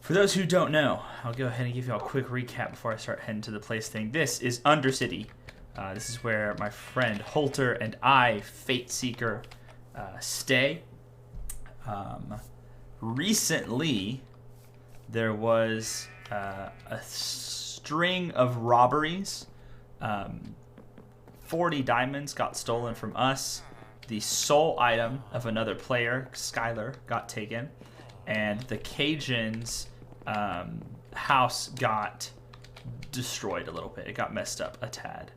For those who don't know, I'll go ahead and give you all a quick recap before I start heading to the place thing. This is Undercity. This is where my friend Holter and I, Fate Seeker, stay. Recently, there was a string of robberies. 40 diamonds got stolen from us. The soul item of another player, Skylar, got taken. And the Cajuns' house got destroyed a little bit. It got messed up a tad.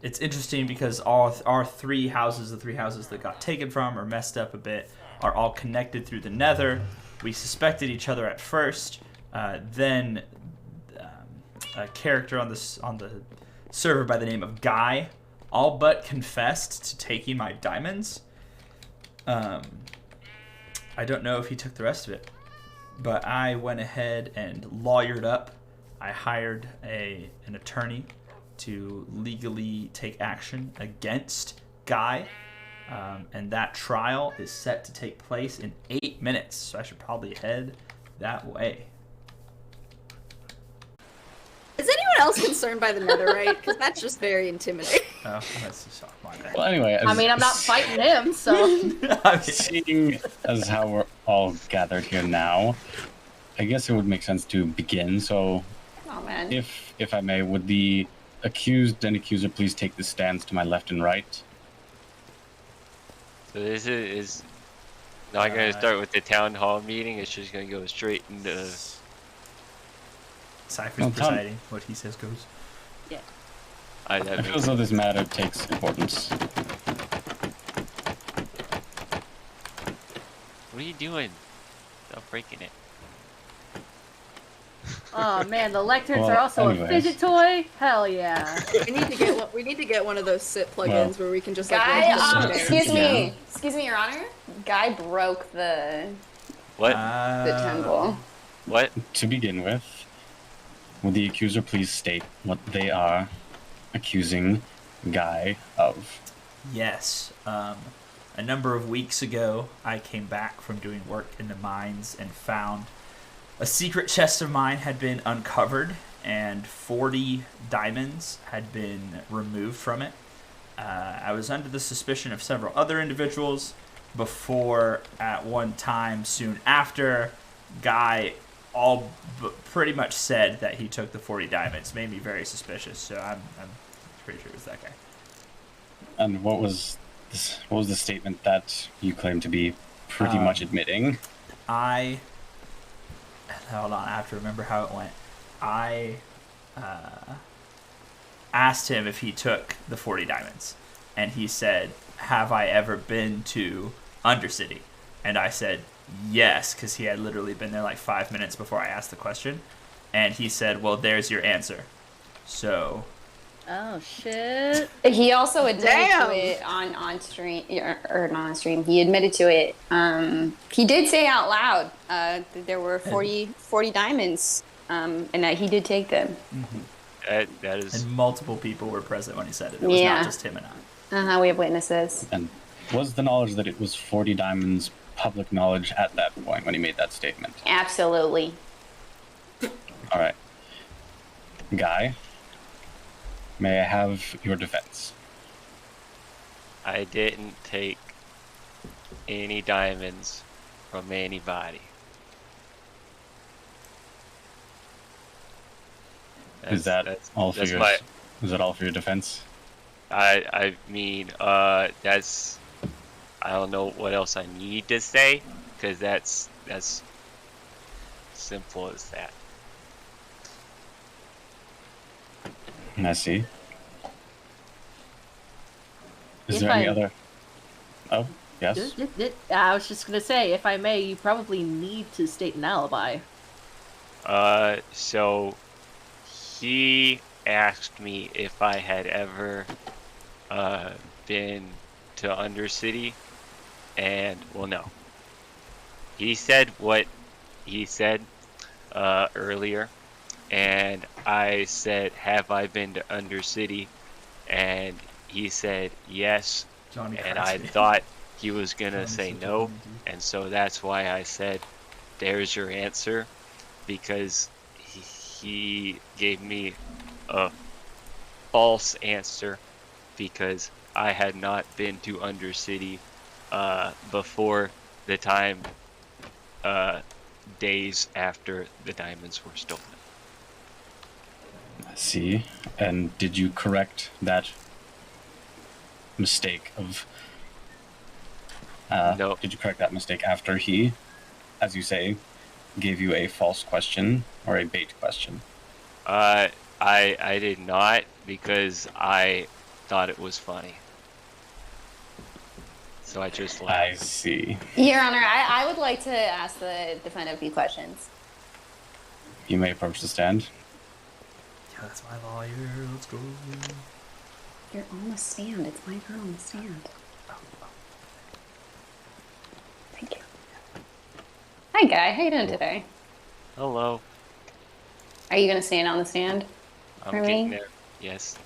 It's interesting because all our three houses, the three houses that got taken from or messed up a bit, are all connected through the nether. We suspected each other at first. Then a character on the server by the name of Guy all but confessed to taking my diamonds. I don't know if he took the rest of it, but I went ahead and lawyered up. I hired an attorney to legally take action against Guy, and that trial is set to take place in 8 minutes, so I should probably head that way. Is anyone else concerned by the netherite? Because that's just very intimidating. Oh, that's just my bad. Well, anyway, I mean, I'm not fighting him, so... seeing as how we're all gathered here now, I guess it would make sense to begin. So, Oh man. if I may, would the accused and accuser please take the stands to my left and right? So this is not going to start with the town hall meeting. It's just going to go straight into. Cypher's presiding. What he says goes. Yeah. I feel as though this matter takes importance. What are you doing? Stop breaking it. Oh man, the lecterns Well, are also anyways. a fidget toy? Hell yeah. We need to get one of those sit plugins where we can just like Guy, run excuse me, Your Honor. Guy broke the What? temple. What? To begin with, would the accuser please state what they are accusing Guy of? Yes. A number of weeks ago, I came back from doing work in the mines and found a secret chest of mine had been uncovered and 40 diamonds had been removed from it. I was under the suspicion of several other individuals before, at one time soon after, Guy pretty much said that he took the 40 diamonds. Made me very suspicious, so I'm pretty sure it was that guy. And what was the statement that you claim to be pretty much admitting? Hold on, I have to remember how it went. I asked him if he took the 40 diamonds, and he said, "Have I ever been to Undercity?" And I said, yes, because he had literally been there like 5 minutes before I asked the question. And he said, well, there's your answer. So... Oh shit. He also admitted to it on stream, or not on stream. He admitted to it. He did say out loud that there were 40 diamonds, and that he did take them. Mm-hmm. That is. And multiple people were present when he said it. It was not just him and I. We have witnesses. And was the knowledge that it was 40 diamonds public knowledge at that point when he made that statement? Absolutely. All right. Guy, may I have your defense? I didn't take any diamonds from anybody. Is that all for your defense? I mean, that's. I don't know what else I need to say, because that's simple as that. I see. Is there any other? Oh, yes. I was just gonna say, if I may, you probably need to state an alibi. So he asked me if I had ever been to Undercity, and well, no. He said what he said earlier, and I said, have I been to Undercity? And he said yes. Johnny and Christ. I thought he was gonna say no, and so that's why I said, "There's your answer," because he gave me a false answer because I had not been to Undercity before the time days after the diamonds were stolen. I see. And did you correct that mistake of... No. Did you correct that mistake after he, as you say, gave you a false question or a bait question? I did not, because I thought it was funny. So I just laughed. I see. Your Honor, I would like to ask the defendant a few questions. You may approach the stand. Yeah, that's my lawyer. Let's go. You're on the stand. It's my girl on the stand. Thank you. Hi, Guy. How you doing today? Hello. Are you going to stand on the stand? I'm For getting me? there. Yes.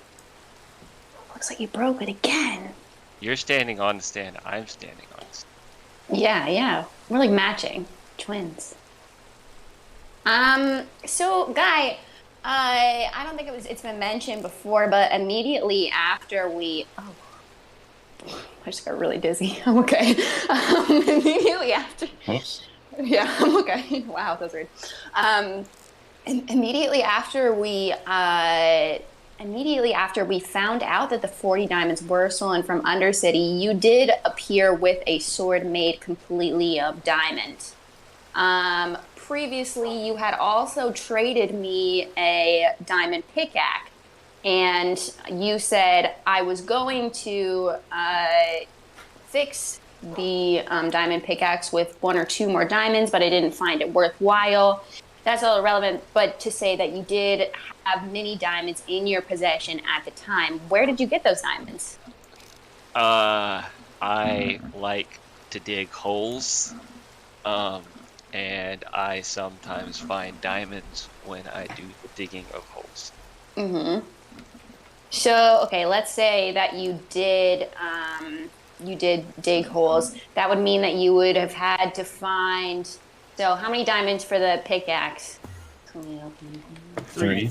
Looks like you broke it again. You're standing on the stand. I'm standing on the stand. Yeah. We're like matching. Twins. So, Guy, I don't think it's been mentioned before, but immediately after we... Oh, I just got really dizzy. I'm okay. Immediately after... Whoops. Yeah, I'm okay. Wow, that was weird. Immediately after we found out that the 40 diamonds were stolen from Undercity, you did appear with a sword made completely of diamond. Previously, you had also traded me a diamond pickaxe, and you said I was going to fix the diamond pickaxe with 1 or 2 more diamonds, but I didn't find it worthwhile. That's all irrelevant, but to say that you did have many diamonds in your possession at the time. Where did you get those diamonds? I like to dig holes, and I sometimes find diamonds when I do the digging of holes. Mm-hmm. So, okay, let's say that you did dig holes. That would mean that you would have had to find... So, how many diamonds for the pickaxe? 3.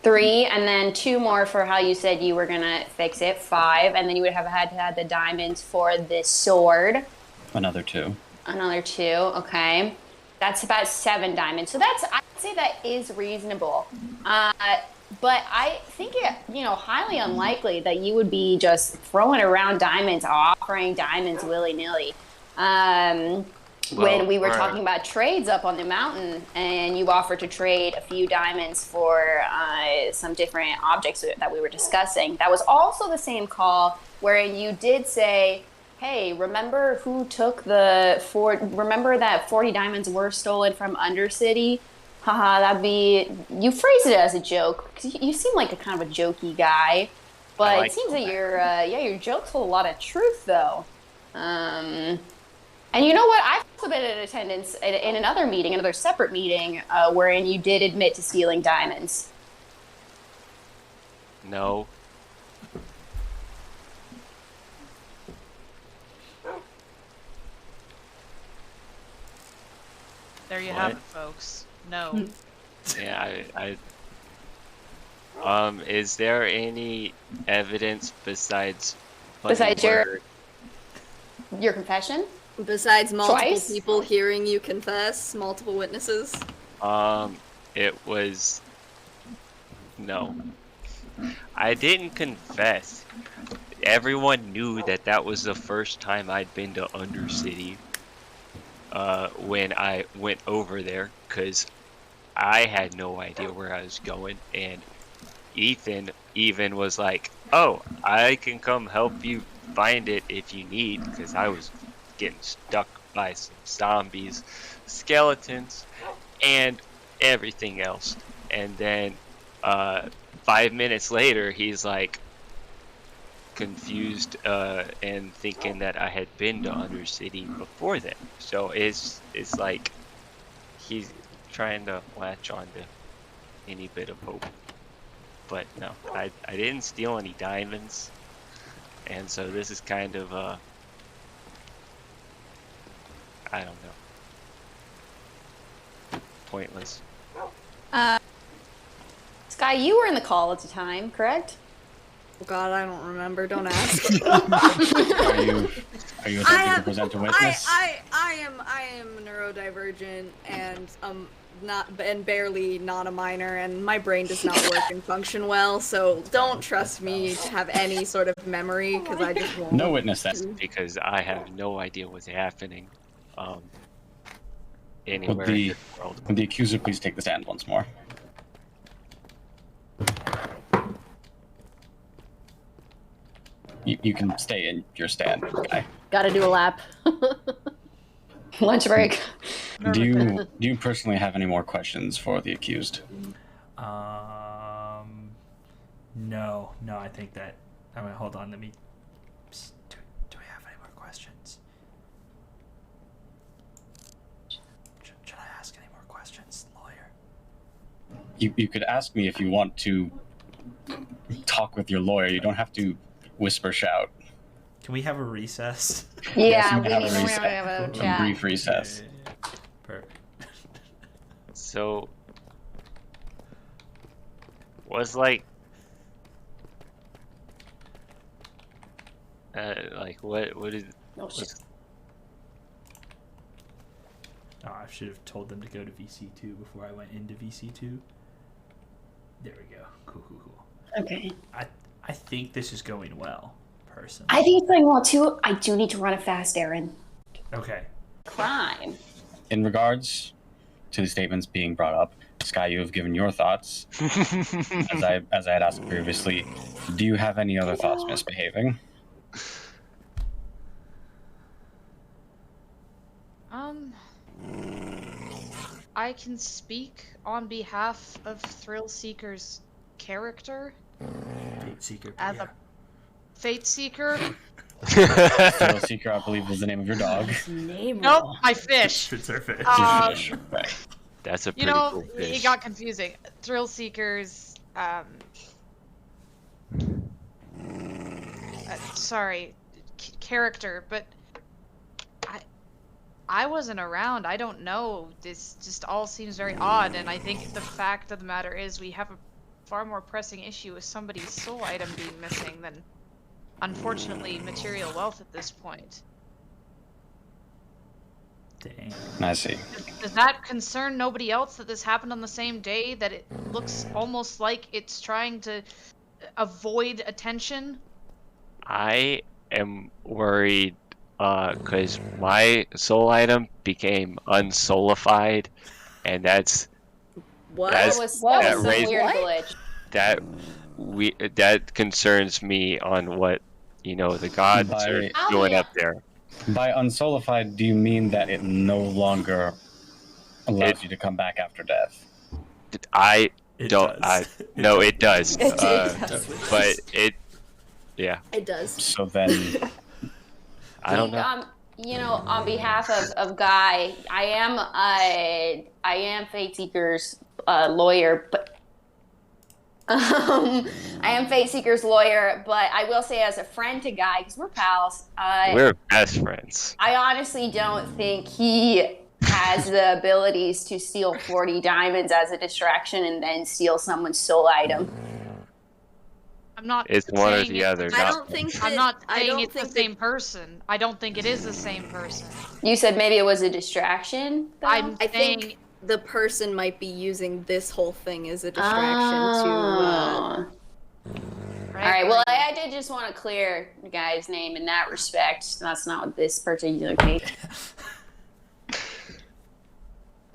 3, and then 2 more for how you said you were gonna fix it. 5, and then you would have had to have the diamonds for the sword. Another 2. Another 2, okay. That's about 7 diamonds. So I'd say that is reasonable. But I think it, highly unlikely that you would be just throwing around diamonds, offering diamonds willy-nilly. When we were talking about trades up on the mountain, and you offered to trade a few diamonds for some different objects that we were discussing, that was also the same call wherein you did say, hey, remember who took remember that 40 diamonds were stolen from Undercity? Haha, you phrased it as a joke, because you seem like a kind of a jokey guy, but it seems that your jokes hold a lot of truth, though. And you know what? I've also been in attendance in another separate meeting, wherein you did admit to stealing diamonds. No. There you have it, folks. No. Yeah, is there any evidence besides your confession? Besides multiple Twice? people hearing you confess, multiple witnesses? It was... No. I didn't confess. Everyone knew that was the first time I'd been to Undercity. When I went over there, because I had no idea where I was going, and Ethan even was like, oh, I can come help you find it if you need, because I was getting stuck by some zombies, skeletons, and everything else. And then 5 minutes later, he's like confused and thinking that I had been to Undercity before then. So it's like he's trying to latch on to any bit of hope. But no, I didn't steal any diamonds, and so this is kind of I don't know. Pointless. Sky, you were in the call at the time, correct? Oh God, I don't remember. Don't ask. Are you attempting to present a witness? I am neurodivergent and barely not a minor, and my brain does not work and function well. So don't trust me to have any sort of memory because I just won't. No witness then. Because I have no idea what's happening anywhere Would in the, this world. would the accuser please take the stand once more? You can stay in your stand, guy. Gotta do a lap. Lunch break. Do you personally have any more questions for the accused? No, I think that. I mean, hold on. Let me. Do we have any more questions? Should I ask any more questions, lawyer? You could ask me if you want to talk with your lawyer. You don't have to whisper shout. Can we have a recess? Yes, Yeah, you we can need have a to recess. have a A chat. brief recess. Perfect. So, was like what is Oh, shit. Oh, I should have told them to go to VC2 before I went into VC2. There we go. Cool. Okay. I think this is going well, personally. I think it's going well too. I do need to run it fast, Aaron. Okay. Crime. In regards to the statements being brought up, Sky, you have given your thoughts. as I had asked previously, do you have any other thoughts misbehaving? I can speak on behalf of Thrill Seeker's character Fate Seeker. as a Fate Seeker. Thrill Seeker, I believe, was the name of your dog. Name Nope, roll. my fish. It's our fish. Right. That's a You pretty know, cool fish. it got confusing. Thrill Seekers, sorry, character, but I wasn't around. I don't know. This just all seems very odd, and I think the fact of the matter is we have a far more pressing issue with somebody's soul item being missing than, unfortunately, material wealth at this point. Dang. I see. Does that concern nobody else that this happened on the same day, that it looks almost like it's trying to avoid attention? I am worried because my soul item became unsoulified, and that's What? That's- That was that some raised- weird What? glitch. that concerns me on what the gods are Oh, doing yeah. up there. By unsoulified, do you mean that it no longer allows you to come back after death? I It don't. does. No, it does. It does. But yeah, It does. So then, I don't know. On behalf of Guy, I am Fate Seeker's lawyer, but I am Fate Seeker's lawyer, but I will say as a friend to Guy, because we're pals, We're best friends. I honestly don't think he has the abilities to steal 40 diamonds as a distraction and then steal someone's soul item. I'm not. It's one or saying the it's other. the- I not- don't think that, I'm not I saying don't it's the think same person. I don't think it is the same person. You said maybe it was a distraction, though? I'm I saying think the person might be using this whole thing as a distraction Oh. to. All right. Well, I did just want to clear the guy's name in that respect. That's not what this particular case.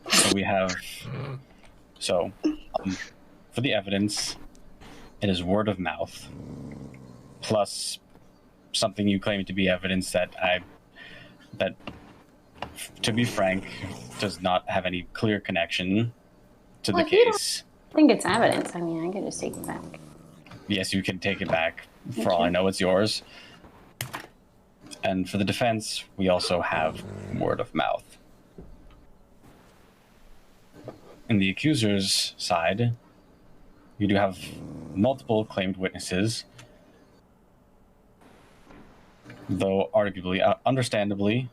so we have. So, for the evidence, it is word of mouth, plus something you claim to be evidence that to be frank, does not have any clear connection to the Well, if you don't- case. I think it's evidence. I mean, I could just take it back. Yes, you can take it back. For all I know, it's yours. And for the defense, we also have word of mouth. In the accuser's side, you do have multiple claimed witnesses, though arguably, understandably,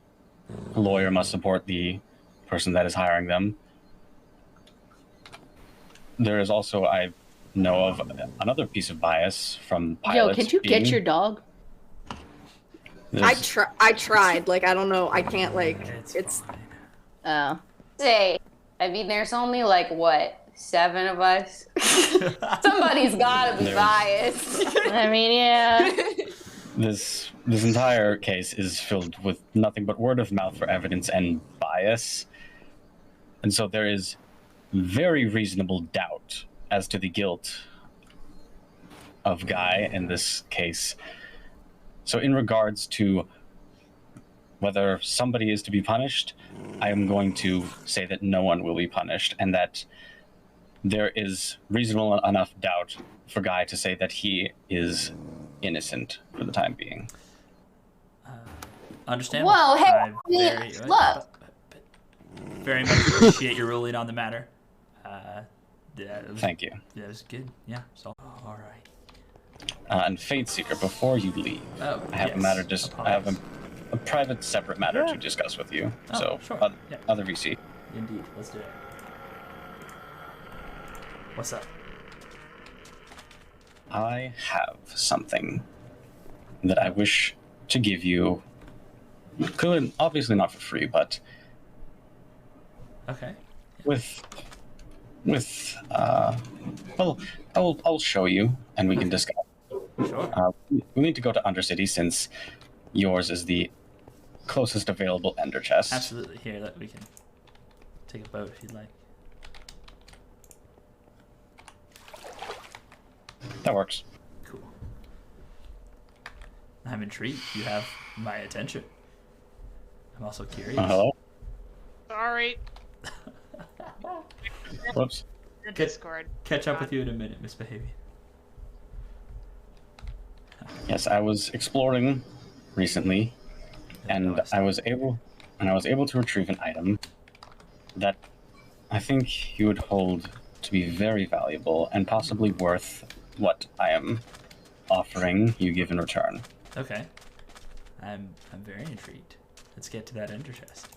a lawyer must support the person that is hiring them. There is also, I know of, another piece of bias from pilots. Yo, can you get your dog? I tried. Like, I don't know. I can't, like, it's fine. Oh. Say, I mean, there's only like what, 7 of us. Somebody's gotta be biased. I mean, yeah. This entire case is filled with nothing but word of mouth for evidence and bias. And so there is very reasonable doubt as to the guilt of Guy in this case. So in regards to whether somebody is to be punished, I am going to say that no one will be punished, and that there is reasonable enough doubt for Guy to say that he is innocent for the time being. Understandable. Well, hey, I look. very much appreciate your ruling on the matter. Thank you. Yeah, it was good. Yeah. So, all right. And Fate Seeker, before you leave, Oh, I have yes. a matter. I have a private, separate matter Yeah. to discuss with you. Oh, So, sure. Yeah. other VC. Indeed. Let's do it. What's up? I have something that I wish to give you. Clearly, obviously not for free, but Okay. with well, I'll show you, and we can discuss. Sure. We need to go to Undercity since yours is the closest available Ender chest. Absolutely. Here, that we can take a boat if you'd like. That works. Cool. I'm intrigued. You have my attention. I'm also curious. Hello. Sorry. Whoops. Your Good. Discord. Catch up with you in a minute, Misbehaving. Yes, I was exploring recently, and I was able to retrieve an item that I think you would hold to be very valuable and possibly worth what I am offering you give in return. Okay. I'm very intrigued. Let's get to that ender chest.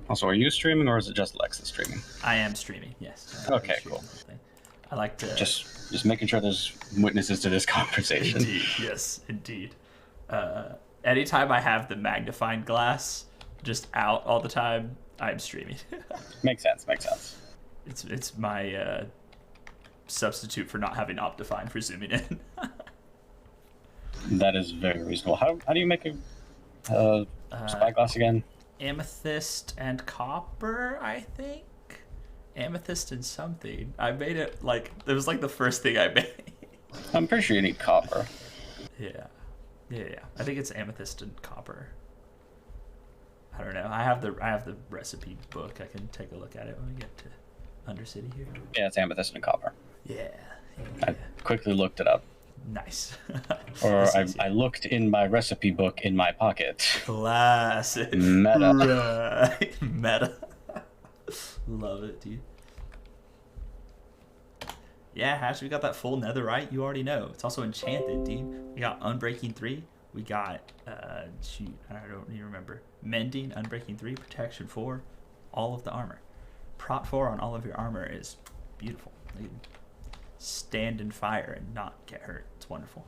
Also, are you streaming or is it just Lex that's streaming? I am streaming, yes. I am Okay, streaming cool. the thing. I like to Just making sure there's witnesses to this conversation. Indeed, yes, indeed. Anytime I have the magnifying glass just out all the time, I'm streaming. Makes sense. It's my substitute for not having Optifine for zooming in. That is very reasonable. How do you make a spyglass again? Amethyst and copper, I think. Amethyst and something. I made it like it was like the first thing I made. I'm pretty sure you need copper. Yeah. I think it's amethyst and copper. I don't know. I have the recipe book. I can take a look at it when we get to Undercity here. Yeah, it's amethyst and copper. Yeah. I quickly looked it up. Nice. Or That's easy. I looked in my recipe book in my pocket. Classic. Meta. Right. Meta. Love it, dude. Yeah, Hash, we got that full netherite. You already know. It's also enchanted, dude. We got Unbreaking 3. We got, shoot, I don't even remember. Mending, Unbreaking 3, Protection 4, all of the armor. Prot 4 on all of your armor is beautiful. You can stand in fire and not get hurt. It's wonderful.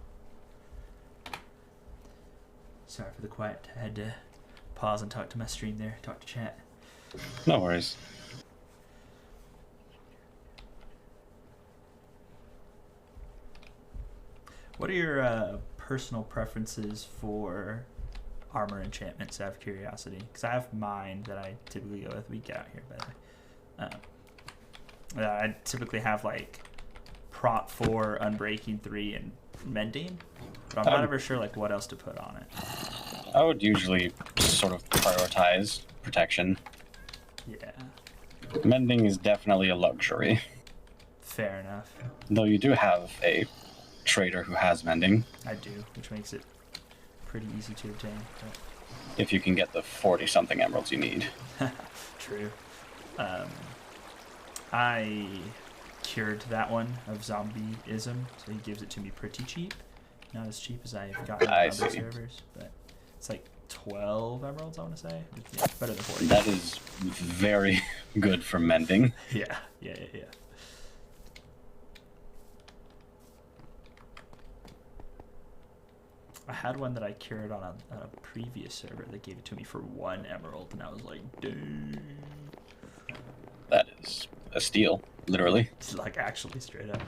Sorry for the quiet. I had to pause and talk to my stream there, talk to chat. No worries. What are your personal preferences for armor enchantments out of curiosity? Because I have mine that I typically go with. We get out here, by the way. I typically have like Prot 4, Unbreaking 3, and Mending. But I'm not ever sure like what else to put on it. I would usually sort of prioritize protection. Yeah, Mending is definitely a luxury. fair enough. Though you do have a trader who has mending, I do, which makes it pretty easy to obtain. But... if you can get the 40-something emeralds you need. True. I cured that one of zombieism, so he gives it to me pretty cheap. not as cheap as I've gotten on I other see. servers, but it's like 12 emeralds, I want to say. Yeah, better than 40. That is very good for mending. Yeah. I had one that I cured on a previous server that gave it to me for 1 emerald, and I was like, dang. That is a steal, literally. It's like actually straight up.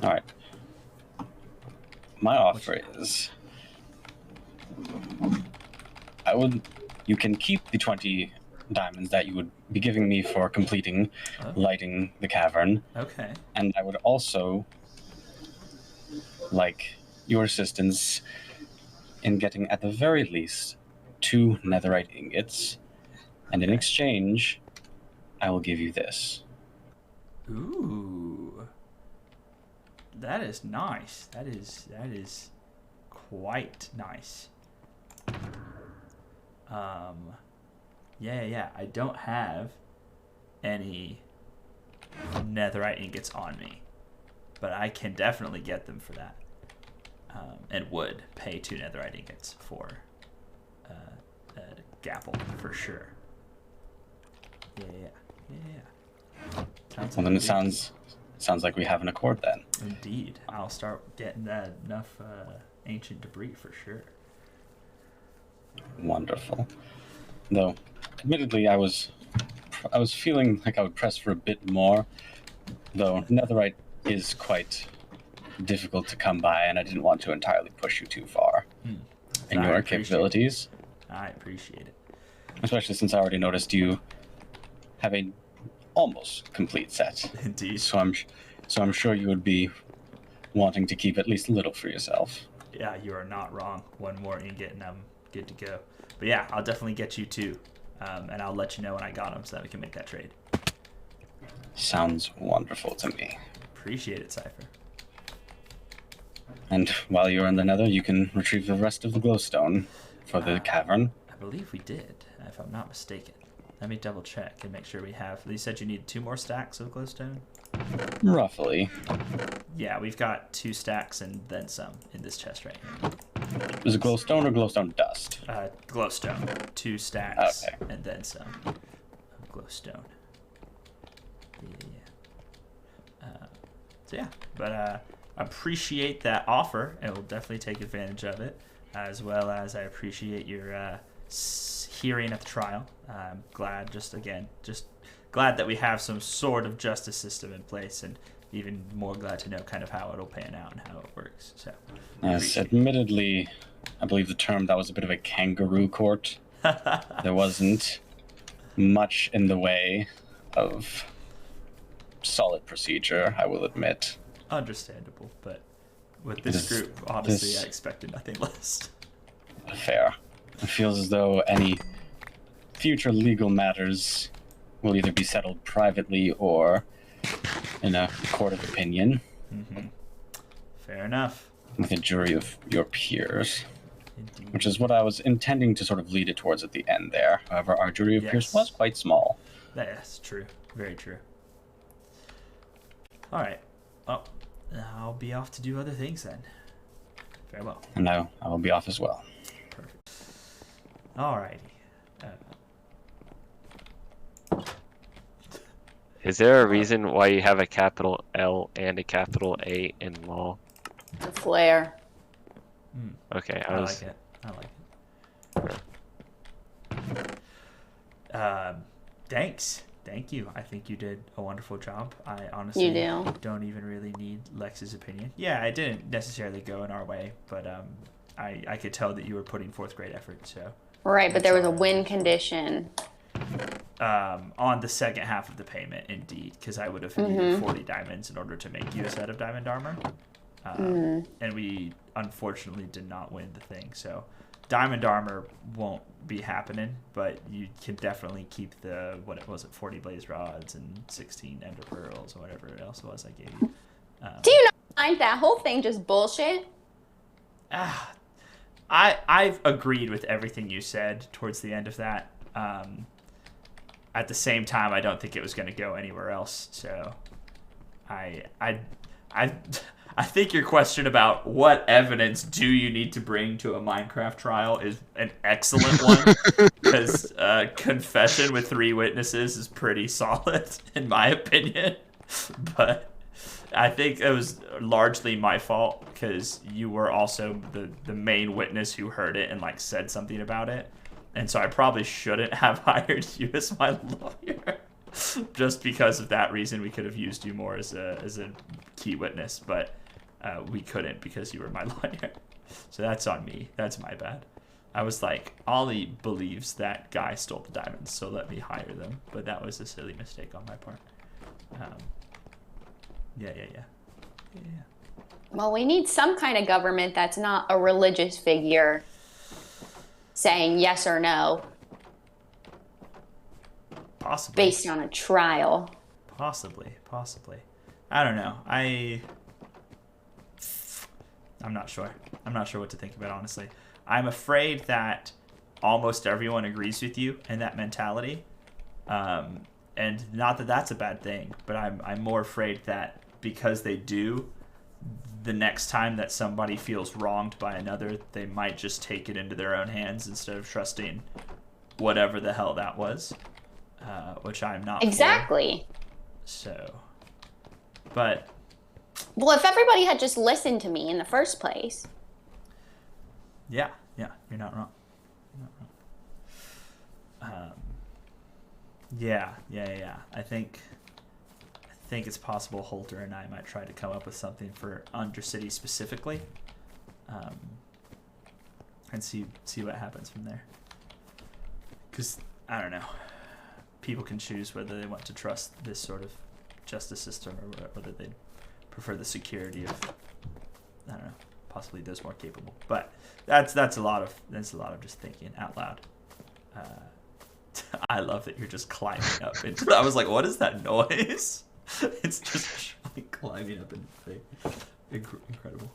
All right. My offer is, you can keep the 20 diamonds that you would be giving me for completing lighting the cavern, Okay. and I would also like your assistance in getting, at the very least, 2 netherite ingots, and in exchange, I will give you this. Ooh. That is nice. That is quite nice. Yeah. I don't have any netherite ingots on me, but I can definitely get them for that. And would pay 2 netherite ingots for a gapple for sure. Yeah. Sounds Well, like then it sounds like we have an accord then. Indeed. I'll start getting that enough ancient debris for sure. Wonderful. Though, admittedly, I was feeling like I would press for a bit more, though netherite is quite difficult to come by, and I didn't want to entirely push you too far in your capabilities. I appreciate it. Especially since I already noticed you have a almost complete set. Indeed. So I'm sure you would be wanting to keep at least a little for yourself. Yeah, you are not wrong. 1 more ingot and I'm good to go. But yeah, I'll definitely get you 2. And I'll let you know when I got them so that we can make that trade. Sounds wonderful to me. Appreciate it, Cypher. And while you're in the nether, you can retrieve the rest of the glowstone for the cavern. I believe we did, if I'm not mistaken. Let me double check and make sure we have. You said you need 2 more stacks of glowstone? Roughly. Yeah, we've got 2 stacks and then some in this chest right here. Is it glowstone or glowstone dust? Glowstone. 2 stacks Okay. and then some of glowstone. Yeah. But appreciate that offer, and we'll definitely take advantage of it, as well as I appreciate your hearing at the trial. I'm glad, just glad that we have some sort of justice system in place, and even more glad to know kind of how it'll pan out and how it works. So, Yes, admittedly, I believe the term that was a bit of a kangaroo court. There wasn't much in the way of solid procedure, I will admit. Understandable, but with this group, honestly, I expected nothing less. Fair. It feels as though any future legal matters will either be settled privately or in a court of opinion. Mm-hmm. Fair enough. With a jury of your peers. Indeed. Which is what I was intending to sort of lead it towards at the end there. However, our jury of peers was quite small. That's true. Very true. All right. Well, I'll be off to do other things then. Farewell. And I will be off as well. Perfect. Alrighty. Is there a reason why you have a capital L and a capital A in law? The flare. Okay, I like it. Thanks. Thank you. I think you did a wonderful job. I honestly don't even really need Lex's opinion. Yeah, I didn't necessarily go in our way, but I could tell that you were putting forth great effort. So Right, but there was a win condition. On the second half of the payment, indeed, because I would have needed 40 diamonds in order to make you a set of diamond armor. And we unfortunately did not win the thing. So diamond armor won't be happening, but you can definitely keep the, 40 blaze rods and 16 ender pearls or whatever else it was I gave you. Do you not find that whole thing just bullshit? I've agreed with everything you said towards the end of that. At the same time, I don't think it was going to go anywhere else. So I I think your question about what evidence do you need to bring to a Minecraft trial is an excellent one, because confession with 3 witnesses is pretty solid, in my opinion. But I think it was largely my fault, because you were also the main witness who heard it and like said something about it, and so I probably shouldn't have hired you as my lawyer. Just because of that reason, we could have used you more as a key witness, but we couldn't because you were my lawyer. So that's on me. That's my bad. I was like, Ollie believes that guy stole the diamonds, so let me hire them. But that was a silly mistake on my part. Yeah. Well, we need some kind of government that's not a religious figure saying yes or no Possibly. based on a trial. Possibly. I don't know. I'm not sure. I'm not sure what to think about, honestly. I'm afraid that almost everyone agrees with you in that mentality. And not that that's a bad thing, but I'm more afraid that because they do, the next time that somebody feels wronged by another, they might just take it into their own hands instead of trusting whatever the hell that was, which I'm not Exactly. for. So, but... Well, if everybody had just listened to me in the first place. Yeah, you're not wrong. Yeah. I think it's possible Holter and I might try to come up with something for Undercity specifically, and see what happens from there. Because I don't know, people can choose whether they want to trust this sort of justice system or whether they prefer the security of, I don't know, possibly those more capable. But that's a lot of just thinking out loud. I love that you're just climbing up. I was like, what is that noise? It's just like climbing up into the thing. Incredible.